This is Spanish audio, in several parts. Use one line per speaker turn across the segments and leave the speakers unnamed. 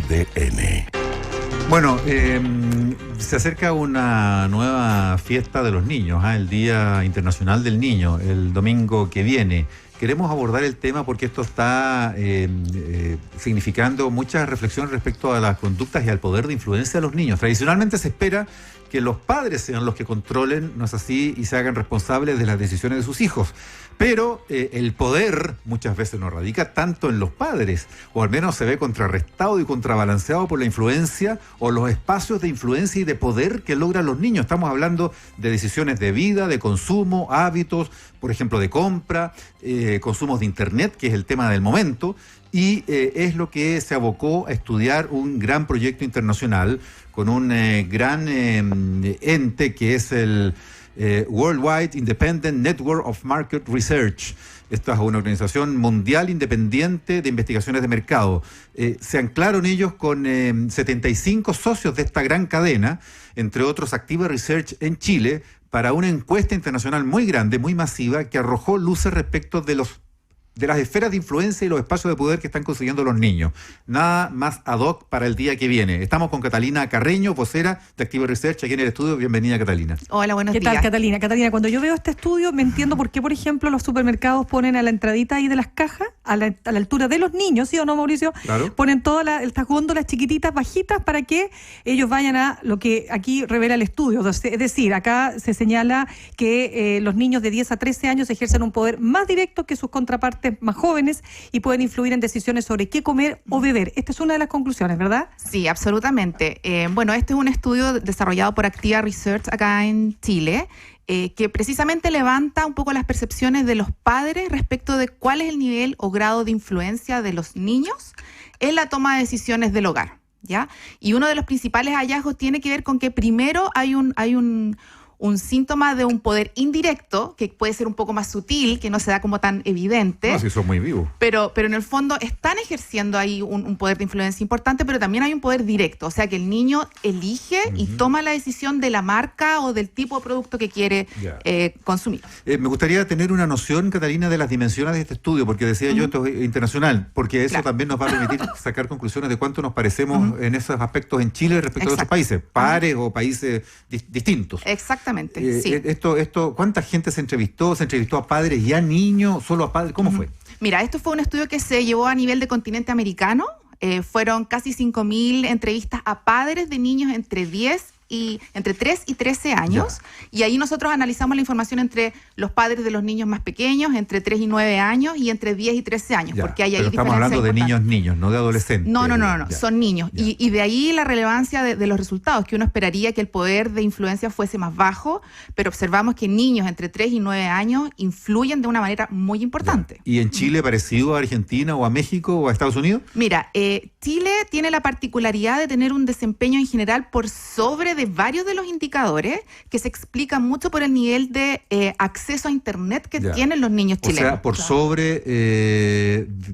CDN.
Bueno, se acerca una nueva fiesta de los niños, el Día Internacional del Niño, el domingo que viene. Queremos abordar el tema porque esto está significando mucha reflexión respecto a las conductas y al poder de influencia de los niños. Tradicionalmente se espera que los padres sean los que controlen, ¿no es así?, y se hagan responsables de las decisiones de sus hijos. Pero el poder muchas veces no radica tanto en los padres, o al menos se ve contrarrestado y contrabalanceado por la influencia o los espacios de influencia y de poder que logran los niños. Estamos hablando de decisiones de vida, de consumo, hábitos, por ejemplo, de compra, consumos de internet, que es el tema del momento, y es lo que se abocó a estudiar un gran proyecto internacional con un gran ente que es el Worldwide Independent Network of Market Research. Esta es una organización mundial independiente de investigaciones de mercado. Se anclaron ellos con 75 socios de esta gran cadena, entre otros Activa Research en Chile, para una encuesta internacional muy grande, muy masiva, que arrojó luces respecto de las esferas de influencia y los espacios de poder que están consiguiendo los niños. Nada más ad hoc para el día que viene. Estamos con Catalina Carreño, vocera de Activa Research, aquí en el estudio. Bienvenida, Catalina.
Hola, buenos días.
¿Qué tal, Catalina? Catalina, cuando yo veo este estudio me entiendo por qué, por ejemplo, los supermercados ponen a la entradita ahí de las cajas, a la altura de los niños, ¿sí o no, Mauricio?
Claro.
Ponen todas estas góndolas chiquititas, bajitas, para que ellos vayan a lo que aquí revela el estudio. Es decir, acá se señala que los niños de 10 a 13 años ejercen un poder más directo que sus contrapartes más jóvenes y pueden influir en decisiones sobre qué comer o beber. Esta es una de las conclusiones, ¿verdad?
Sí, absolutamente. Bueno, este es un estudio desarrollado por Activa Research acá en Chile, que precisamente levanta un poco las percepciones de los padres respecto de cuál es el nivel o grado de influencia de los niños en la toma de decisiones del hogar, ¿ya? Y uno de los principales hallazgos tiene que ver con que primero hay un síntoma de un poder indirecto, que puede ser un poco más sutil, que no se da como tan evidente.
No, sí, son muy vivos.
Pero en el fondo están ejerciendo ahí un poder de influencia importante, pero también hay un poder directo. O sea, que el niño elige y toma la decisión de la marca o del tipo de producto que quiere consumir.
Me gustaría tener una noción, Catalina, de las dimensiones de este estudio, porque decía yo, esto es internacional, porque eso también nos va a permitir sacar conclusiones de cuánto nos parecemos en esos aspectos en Chile respecto a otros países, pares o países distintos.
Exactamente, sí.
¿Cuánta gente se entrevistó? ¿Se entrevistó a padres y a niños? ¿Solo a padres? ¿Cómo fue?
Mira, esto fue un estudio que se llevó a nivel de continente americano. Fueron casi 5.000 entrevistas a padres de niños entre 3 y 13 años. Y ahí nosotros analizamos la información entre los padres de los niños más pequeños, entre 3 y 9 años y entre 10 y 13 años. Porque hay ahí
pero estamos hablando de niños, no de adolescentes.
No, son niños. Y de ahí la relevancia de los resultados, que uno esperaría que el poder de influencia fuese más bajo, pero observamos que niños entre 3 y 9 años influyen de una manera muy importante.
¿Y en Chile parecido a Argentina o a México o a Estados Unidos?
Mira, Chile tiene la particularidad de tener un desempeño en general por sobre de varios de los indicadores, que se explican mucho por el nivel de acceso a internet que tienen los niños chilenos.
O sea, por sobre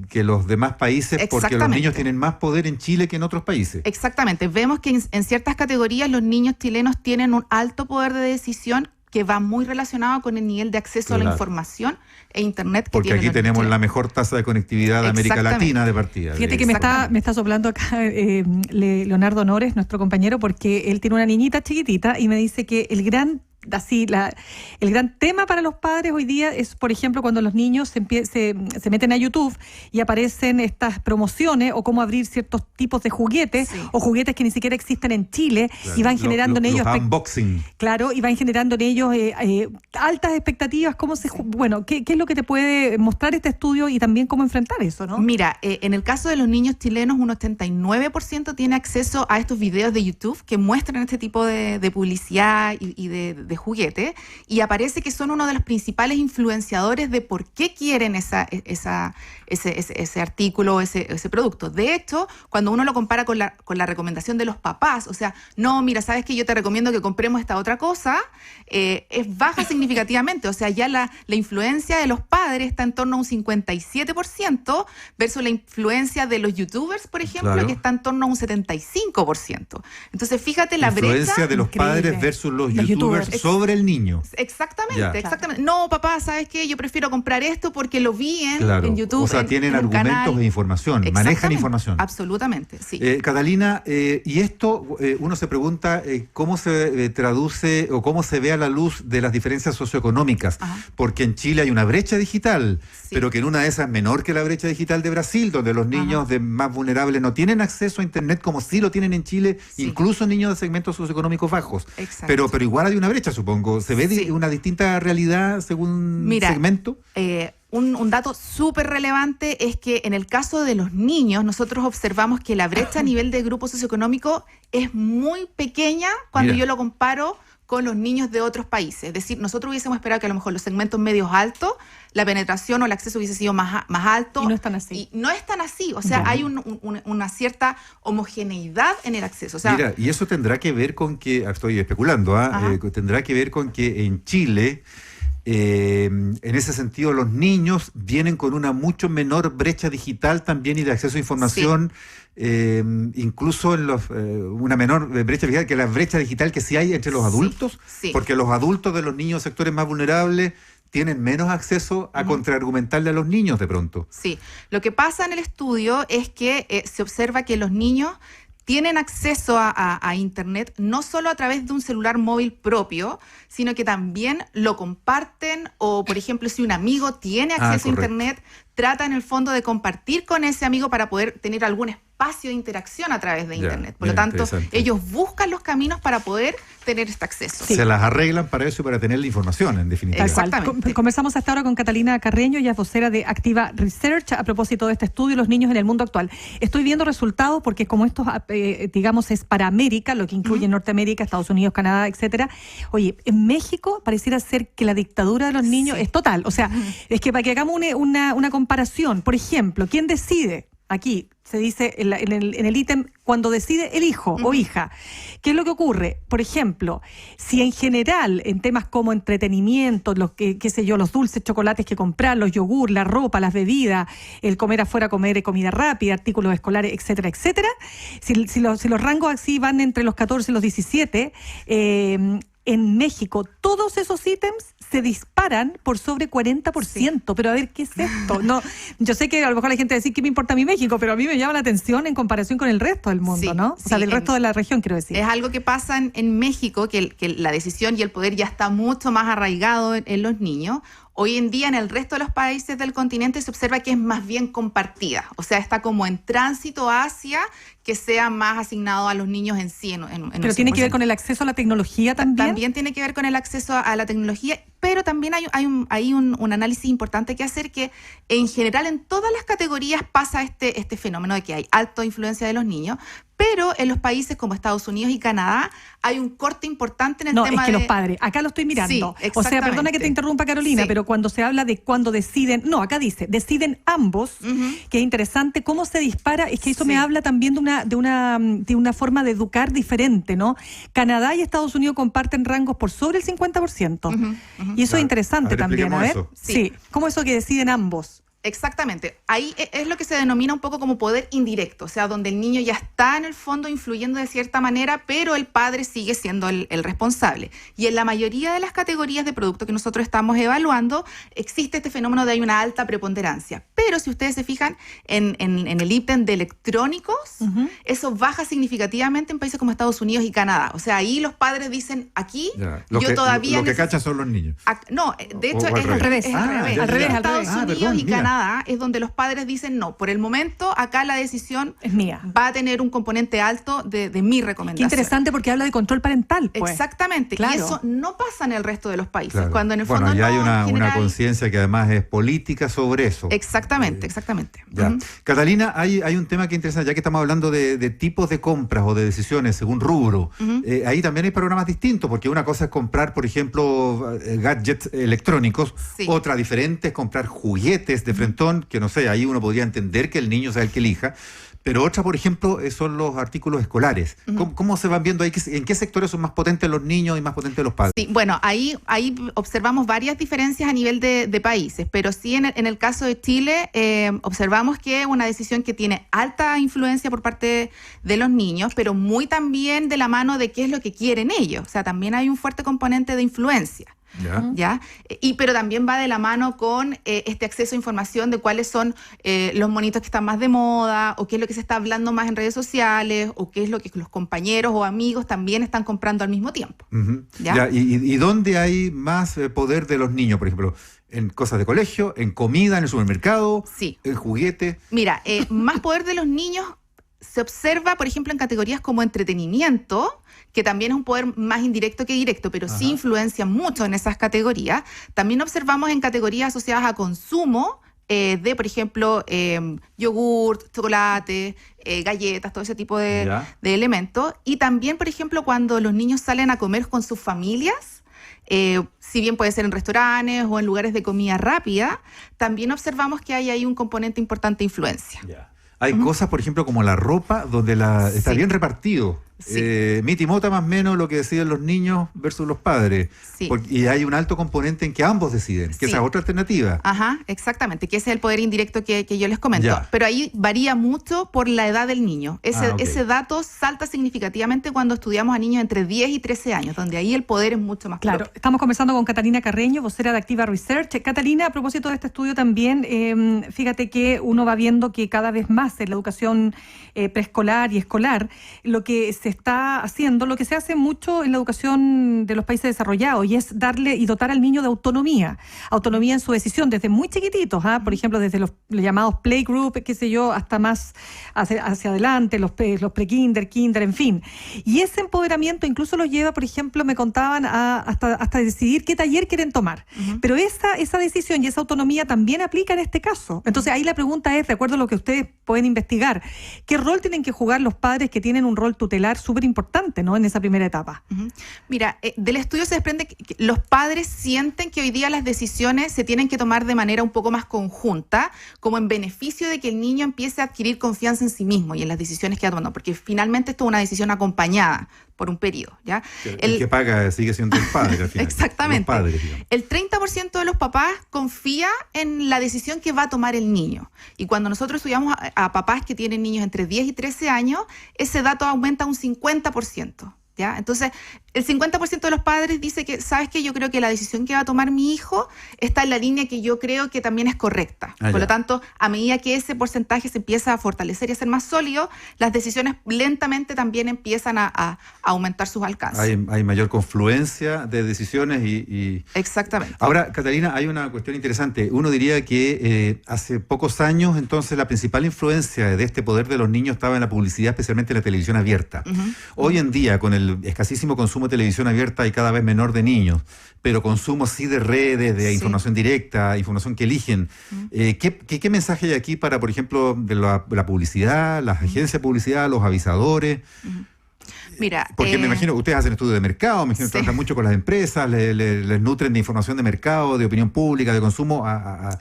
que los demás países, porque los niños tienen más poder en Chile que en otros países.
Exactamente. Vemos que en ciertas categorías los niños chilenos tienen un alto poder de decisión que va muy relacionado con el nivel de acceso a la información e internet que
porque
tienen.
Porque aquí tenemos la mejor tasa de conectividad de América Latina de partida.
Fíjate que me está soplando acá Leonardo Honores, nuestro compañero, porque él tiene una niñita chiquitita y me dice que el gran tema para los padres hoy día es, por ejemplo, cuando los niños se meten a YouTube y aparecen estas promociones o cómo abrir ciertos tipos de juguetes o juguetes que ni siquiera existen en Chile, y van generando en ellos
unboxing.
Claro, y van generando en ellos altas expectativas. ¿Qué es lo que te puede mostrar este estudio y también cómo enfrentar eso, ¿no?
Mira, en el caso de los niños chilenos, un 89% tiene acceso a estos videos de YouTube que muestran este tipo de publicidad y de juguete, y aparece que son uno de los principales influenciadores de por qué quieren ese artículo, ese producto. De hecho, cuando uno lo compara con la recomendación de los papás, o sea, no, mira, sabes que yo te recomiendo que compremos esta otra cosa, es baja significativamente. O sea, ya la influencia de los padres está en torno a un 57% versus la influencia de los youtubers, por ejemplo, que está en torno a un 75%. Entonces, fíjate la brecha.
La influencia de los padres versus los youtubers sobre el niño.
Exactamente,
Ya.
exactamente. No, papá, ¿sabes qué? Yo prefiero comprar esto porque lo vi en YouTube.
O sea, tienen
en un
argumentos
canal.
e información, manejan
Exactamente,
información.
Absolutamente, sí.
Catalina, y esto uno se pregunta cómo se traduce o cómo se ve a la luz de las diferencias socioeconómicas, porque en Chile hay una brecha digital, pero que en una de esas es menor que la brecha digital de Brasil, donde los niños más vulnerables no tienen acceso a Internet como sí lo tienen en Chile, incluso niños de segmentos socioeconómicos bajos. Pero igual hay una brecha, supongo. ¿Se ve una distinta realidad según segmento?
Un dato súper relevante es que en el caso de los niños, nosotros observamos que la brecha a nivel de grupo socioeconómico es muy pequeña cuando yo lo comparo con los niños de otros países. Es decir, nosotros hubiésemos esperado que a lo mejor los segmentos medios altos, la penetración o el acceso hubiese sido más alto.
Y no es tan así.
Y no es tan así. O sea, hay una cierta homogeneidad en el acceso. O sea,
mira, y eso tendrá que ver con que, estoy especulando, tendrá que ver con que en Chile, en ese sentido, los niños vienen con una mucho menor brecha digital también y de acceso a información, incluso en una menor brecha digital que la brecha digital que sí hay entre los adultos, porque los adultos de los niños sectores más vulnerables tienen menos acceso a contraargumentarle a los niños de pronto.
Sí, lo que pasa en el estudio es que se observa que los niños tienen acceso a Internet no solo a través de un celular móvil propio, sino que también lo comparten o, por ejemplo, si un amigo tiene acceso a Internet, trata en el fondo de compartir con ese amigo para poder tener algún espacio de interacción a través de Internet. Por lo tanto, ellos buscan los caminos para poder tener este acceso.
Se las arreglan para eso y para tener la información, en definitiva.
Exactamente.
Conversamos hasta ahora con Catalina Carreño, ella es vocera de Activa Research, a propósito de este estudio, los niños en el mundo actual. Estoy viendo resultados porque como esto, digamos, es para América, lo que incluye Norteamérica, Estados Unidos, Canadá, etcétera. Oye, en México pareciera ser que la dictadura de los niños es total. O sea, es que para que hagamos una comparación, por ejemplo, ¿quién decide? Aquí se dice en el ítem cuando decide el hijo o hija. ¿Qué es lo que ocurre? Por ejemplo, si en general en temas como entretenimiento, los dulces, chocolates que comprar, los yogur, la ropa, las bebidas, el comer afuera, comer comida rápida, artículos escolares, etcétera, etcétera, si los rangos así van entre los 14 y los 17, en México todos esos ítems se disparan por sobre 40%. Pero a ver, ¿qué es esto? No, yo sé que a lo mejor la gente va a decir, ¿qué me importa a mí México? Pero a mí me llama la atención en comparación con el resto del mundo, ¿no? O sea, del resto de la región, quiero decir.
Es algo que pasa en México, que la decisión y el poder ya está mucho más arraigado en los niños. Hoy en día en el resto de los países del continente se observa que es más bien compartida, o sea, está como en tránsito hacia que sea más asignado a los niños en sí.
Pero tiene que ver con el acceso a la tecnología también.
También tiene que ver con el acceso a la tecnología, pero también hay un análisis importante que hacer, que en general en todas las categorías pasa este fenómeno de que hay alta influencia de los niños, pero en los países como Estados Unidos y Canadá hay un corte importante en el tema de...
No, es que los padres, acá lo estoy mirando.
Sí,
o sea, perdona que te interrumpa, Carolina, pero cuando se habla de cuando deciden... No, acá dice, deciden ambos, que es interesante cómo se dispara, es que eso me habla también de una forma de educar diferente, ¿no? Canadá y Estados Unidos comparten rangos por sobre el 50%. Y eso es interesante también, a ver.
Eso.
Sí, ¿cómo eso que deciden ambos?
Exactamente. Ahí es lo que se denomina un poco como poder indirecto, o sea, donde el niño ya está en el fondo influyendo de cierta manera, pero el padre sigue siendo el responsable. Y en la mayoría de las categorías de productos que nosotros estamos evaluando, existe este fenómeno de hay una alta preponderancia. Pero si ustedes se fijan en el ítem de electrónicos, eso baja significativamente en países como Estados Unidos y Canadá. O sea, ahí los padres dicen, aquí todavía...
Lo que cachan son los niños.
No, de hecho es al revés.
Al revés.
Estados Unidos y Canadá es donde los padres dicen, no, por el momento acá la decisión
es mía,
va a tener un componente alto de mi recomendación.
Qué interesante, porque habla de control parental, pues.
Exactamente, claro. Y eso no pasa en el resto de los países.
Claro.
Cuando en el fondo
ya hay una conciencia que además es política sobre eso.
Exactamente.
Ya. Catalina, hay un tema que interesa, ya que estamos hablando de tipos de compras o de decisiones según rubro. Ahí también hay programas distintos, porque una cosa es comprar, por ejemplo, gadgets electrónicos, otra diferente es comprar juguetes de frentón, que no sé, ahí uno podría entender que el niño sea el que elija, Pero otra, por ejemplo, son los artículos escolares. ¿Cómo se van viendo ahí? ¿En qué sectores son más potentes los niños y más potentes los padres?
Sí, bueno, ahí observamos varias diferencias a nivel de países, pero sí en el caso de Chile observamos que es una decisión que tiene alta influencia por parte de los niños, pero muy también de la mano de qué es lo que quieren ellos. O sea, también hay un fuerte componente de influencia. ¿Ya? Pero también va de la mano con este acceso a información de cuáles son los monitos que están más de moda, o qué es lo que se está hablando más en redes sociales, o qué es lo que los compañeros o amigos también están comprando al mismo tiempo. ¿Ya?
¿Y dónde hay más poder de los niños, por ejemplo? ¿En cosas de colegio, en comida, en el supermercado,
sí,
en juguete?
Mira, más poder de los niños se observa, por ejemplo, en categorías como entretenimiento, que también es un poder más indirecto que directo, pero sí influencia mucho en esas categorías. También observamos en categorías asociadas a consumo de, por ejemplo, yogurt, chocolate, galletas, todo ese tipo de elementos. Y también, por ejemplo, cuando los niños salen a comer con sus familias, si bien puede ser en restaurantes o en lugares de comida rápida, también observamos que hay ahí un componente importante de influencia.
Hay cosas, por ejemplo, como la ropa, donde está bien repartido. Miti mota más o menos lo que deciden los niños versus los padres. Y hay un alto componente en que ambos deciden, que esa es otra alternativa.
Ajá, exactamente, que ese es el poder indirecto que yo les comento. Pero ahí varía mucho por la edad del niño. Ese dato salta significativamente cuando estudiamos a niños entre 10 y 13 años, donde ahí el poder es mucho más claro.
Estamos conversando con Catalina Carreño, vocera de Activa Research. Catalina, a propósito de este estudio también, fíjate que uno va viendo que cada vez más en la educación preescolar y escolar, lo que se está haciendo, lo que se hace mucho en la educación de los países desarrollados, y es darle y dotar al niño de autonomía en su decisión, desde muy chiquititos, por ejemplo, desde los llamados playgroup, qué sé yo, hasta más hacia adelante, los pre-kinder, kinder, en fin. Y ese empoderamiento incluso los lleva, por ejemplo, me contaban, hasta decidir qué taller quieren tomar. Pero esa decisión y esa autonomía también aplica en este caso. Entonces ahí la pregunta es, de acuerdo a lo que ustedes pueden investigar, ¿qué rol tienen que jugar los padres que tienen un rol tutelar súper importante, ¿no?, en esa primera etapa?
Mira, del estudio se desprende que los padres sienten que hoy día las decisiones se tienen que tomar de manera un poco más conjunta, como en beneficio de que el niño empiece a adquirir confianza en sí mismo y en las decisiones que ha tomado, porque finalmente esto es una decisión acompañada por un periodo, ¿ya?
El que paga sigue siendo el padre al final.
Exactamente.
Los padres,
el 30% de los papás confía en la decisión que va a tomar el niño. Y cuando nosotros estudiamos a papás que tienen niños entre 10 y 13 años, ese dato aumenta un 50%. ¿Ya? Entonces, el 50% de los padres dice que, ¿sabes qué? Yo creo que la decisión que va a tomar mi hijo está en la línea que yo creo que también es correcta. Por lo tanto, a medida que ese porcentaje se empieza a fortalecer y a ser más sólido, las decisiones lentamente también empiezan a aumentar sus alcances.
Hay mayor confluencia de decisiones y...
Exactamente.
Ahora, Catalina, hay una cuestión interesante. Uno diría que hace pocos años, entonces, la principal influencia de este poder de los niños estaba en la publicidad, especialmente en la televisión abierta. Hoy en día, con el escasísimo consumo de televisión abierta, hay cada vez menor de niños, pero consumo sí de redes, de información directa, información que eligen. ¿Qué mensaje hay aquí para, por ejemplo, de la publicidad, las agencias de publicidad, los avisadores?
Mira,
porque me imagino que ustedes hacen estudios de mercado, me imagino que trabajan mucho con las empresas, les nutren de información de mercado, de opinión pública, de consumo a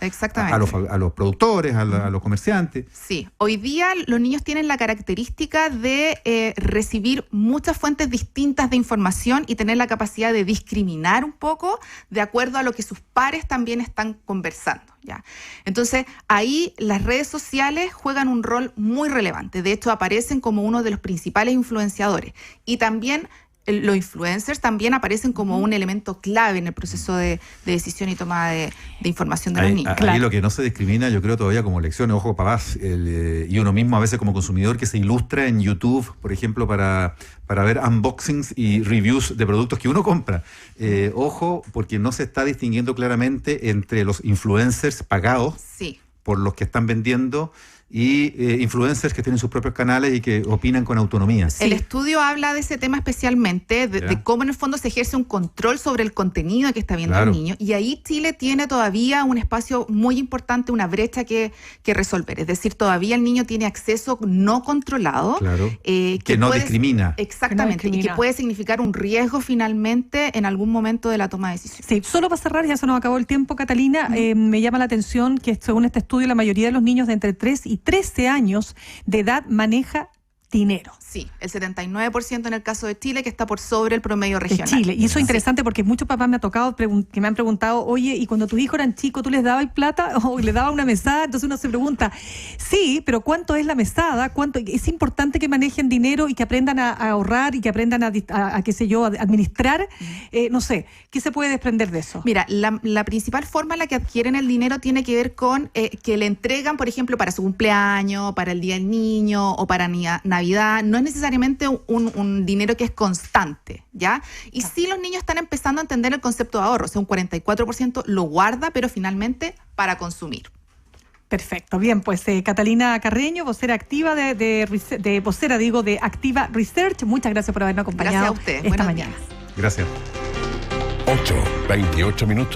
los productores, a los comerciantes.
Sí, hoy día los niños tienen la característica de recibir muchas fuentes distintas de información y tener la capacidad de discriminar un poco de acuerdo a lo que sus pares también están conversando. ¿Ya? Entonces, ahí las redes sociales juegan un rol muy relevante. De hecho, aparecen como uno de los principales influenciadores. Y también los influencers también aparecen como un elemento clave en el proceso de decisión y toma de información de los niños.
Ahí lo que no se discrimina, yo creo todavía como lecciones, ojo papás, y uno mismo a veces como consumidor que se ilustra en YouTube, por ejemplo, para ver unboxings y reviews de productos que uno compra. Ojo, porque no se está distinguiendo claramente entre los influencers pagados por los que están vendiendo y influencers que tienen sus propios canales y que opinan con autonomía.
El estudio habla de ese tema especialmente, de cómo en el fondo se ejerce un control sobre el contenido que está viendo el niño. Y ahí Chile tiene todavía un espacio muy importante, una brecha que resolver. Es decir, todavía el niño tiene acceso no controlado.
Que no discrimina.
Exactamente, y que puede significar un riesgo finalmente en algún momento de la toma de decisiones.
Sí, solo para cerrar, ya se nos acabó el tiempo, Catalina, me llama la atención que según este estudio la mayoría de los niños de entre 3 y 13 años de edad maneja dinero.
Sí, el 79% en el caso de Chile, que está por sobre el promedio regional.
De Chile. Y eso es interesante
Sí.
porque muchos papás me ha tocado que me han preguntado, oye, ¿y cuando tus hijos eran chicos tú les dabas plata o les dabas una mesada? Entonces uno se pregunta, sí, pero ¿cuánto es la mesada? ¿Cuánto? Es importante que manejen dinero y que aprendan a ahorrar y que aprendan a qué sé yo, a administrar. No sé, ¿qué se puede desprender de eso?
Mira, la principal forma en la que adquieren el dinero tiene que ver con que le entregan, por ejemplo, para su cumpleaños, para el Día del Niño o para Navidad. No es necesariamente un dinero que es constante, ¿ya? Y sí, los niños están empezando a entender el concepto de ahorro. O sea, un 44% lo guarda, pero finalmente para consumir.
Perfecto, bien, pues Catalina Carreño, vocera activa de Activa Research, muchas gracias por habernos acompañado.
Gracias a ustedes.
Esta
Buenos
mañana.
días.
Gracias.
8:28 minutos.